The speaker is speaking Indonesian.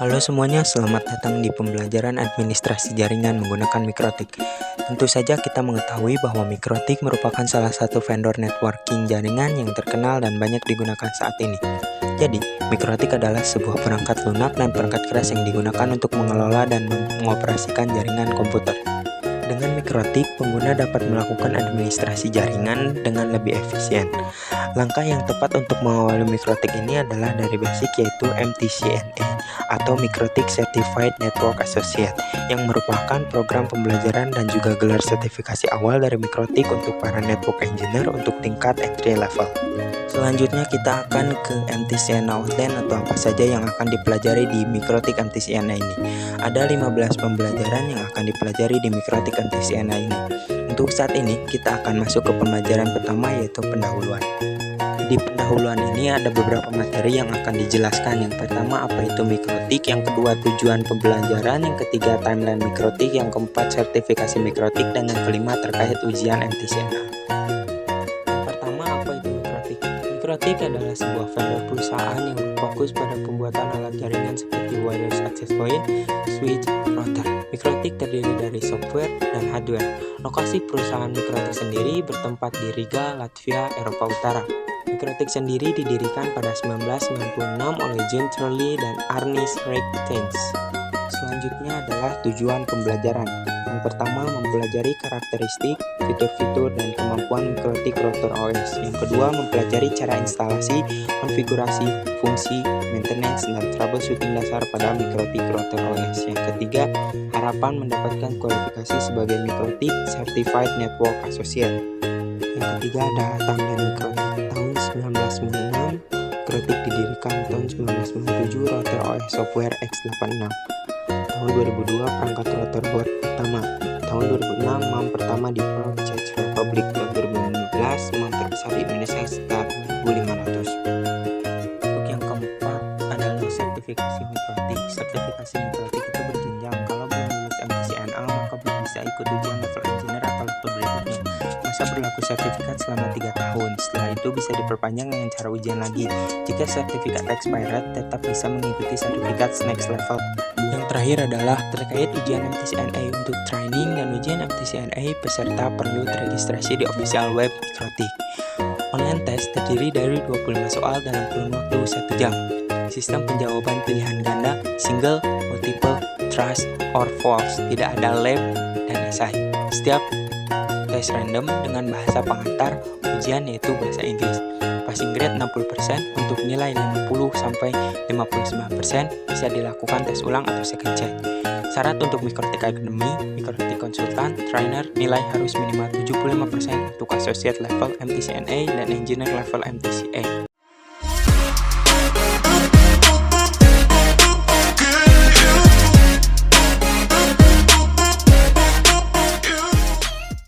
Halo semuanya, selamat datang di pembelajaran administrasi jaringan menggunakan Mikrotik. Tentu saja kita mengetahui bahwa Mikrotik merupakan salah satu vendor networking jaringan yang terkenal dan banyak digunakan saat ini. Jadi, Mikrotik adalah sebuah perangkat lunak dan perangkat keras yang digunakan untuk mengelola dan mengoperasikan jaringan komputer. Dengan Mikrotik, pengguna dapat melakukan administrasi jaringan dengan lebih efisien. Langkah yang tepat untuk mengawali Mikrotik ini adalah dari basic, yaitu MTCNA atau Mikrotik Certified Network Associate, yang merupakan program pembelajaran dan juga gelar sertifikasi awal dari Mikrotik untuk para network engineer untuk tingkat entry level. Selanjutnya kita akan ke MTCNA Outline atau apa saja yang akan dipelajari di Mikrotik MTCNA ini. Ada 15 pembelajaran yang akan dipelajari di Mikrotik MTCNA ini. Untuk saat ini kita akan masuk ke pembelajaran pertama, yaitu pendahuluan. Di pendahuluan ini ada beberapa materi yang akan dijelaskan. Yang pertama, apa itu Mikrotik, yang kedua tujuan pembelajaran, yang ketiga timeline Mikrotik, yang keempat sertifikasi Mikrotik, dan yang kelima terkait ujian MTCNA. Pertama, apa itu Mikrotik? Mikrotik adalah sebuah vendor perusahaan yang berfokus pada pembuatan alat jaringan seperti wireless access point, switch, router. Mikrotik terdiri dari software dan hardware. Lokasi perusahaan Mikrotik sendiri bertempat di Riga, Latvia, Eropa Utara. Mikrotik sendiri didirikan pada 1996 oleh John Turley dan Arnis Reitens. Selanjutnya adalah tujuan pembelajaran. Yang pertama, mempelajari karakteristik, fitur-fitur, dan kemampuan Mikrotik Router OS. Yang kedua, mempelajari cara instalasi, konfigurasi, fungsi, maintenance, dan troubleshooting dasar pada Mikrotik Router OS. Yang ketiga, harapan mendapatkan kualifikasi sebagai Mikrotik Certified Network Associate. Yang ketiga adalah timeline Mikrotik. Tahun 1996, Mikrotik didirikan. Tahun 1997, Router OS Software x86. Tahun 2002, perangkat router board pertama. Tahun 2006, MAM pertama di Pearl Czech Republic. Tahun 2015, MAM terbesar di Indonesia sekitar 1.500. Untuk yang keempat adalah sertifikasi Mikrotik. Sertifikasi Mikrotik itu berjenjang. Kalau belum lulus MTCNA, maka belum bisa ikut ujian level engineer atau level berikutnya. Masa berlaku sertifikat selama 3 tahun. Setelah itu bisa diperpanjang dengan cara ujian lagi. Jika sertifikat expired, tetap bisa mengikuti sertifikat next level. Yang terakhir adalah terkait ujian MTCNA. Untuk training dan ujian MTCNA, peserta perlu terregistrasi di official web Mikrotik. Online test terdiri dari 25 soal dalam kurun waktu 1 jam. Sistem penjawaban pilihan ganda, single, multiple, trust, or false. Tidak ada lab dan esai. Setiap tes random dengan bahasa pengantar ujian, yaitu bahasa Inggris. Passing grade 60%, untuk nilai 50-59% bisa dilakukan tes ulang atau second check. Syarat untuk Mikrotik Academy, Mikrotik Konsultan, Trainer, nilai harus minimal 75% untuk associate level MTCNA dan engineer level MTCA.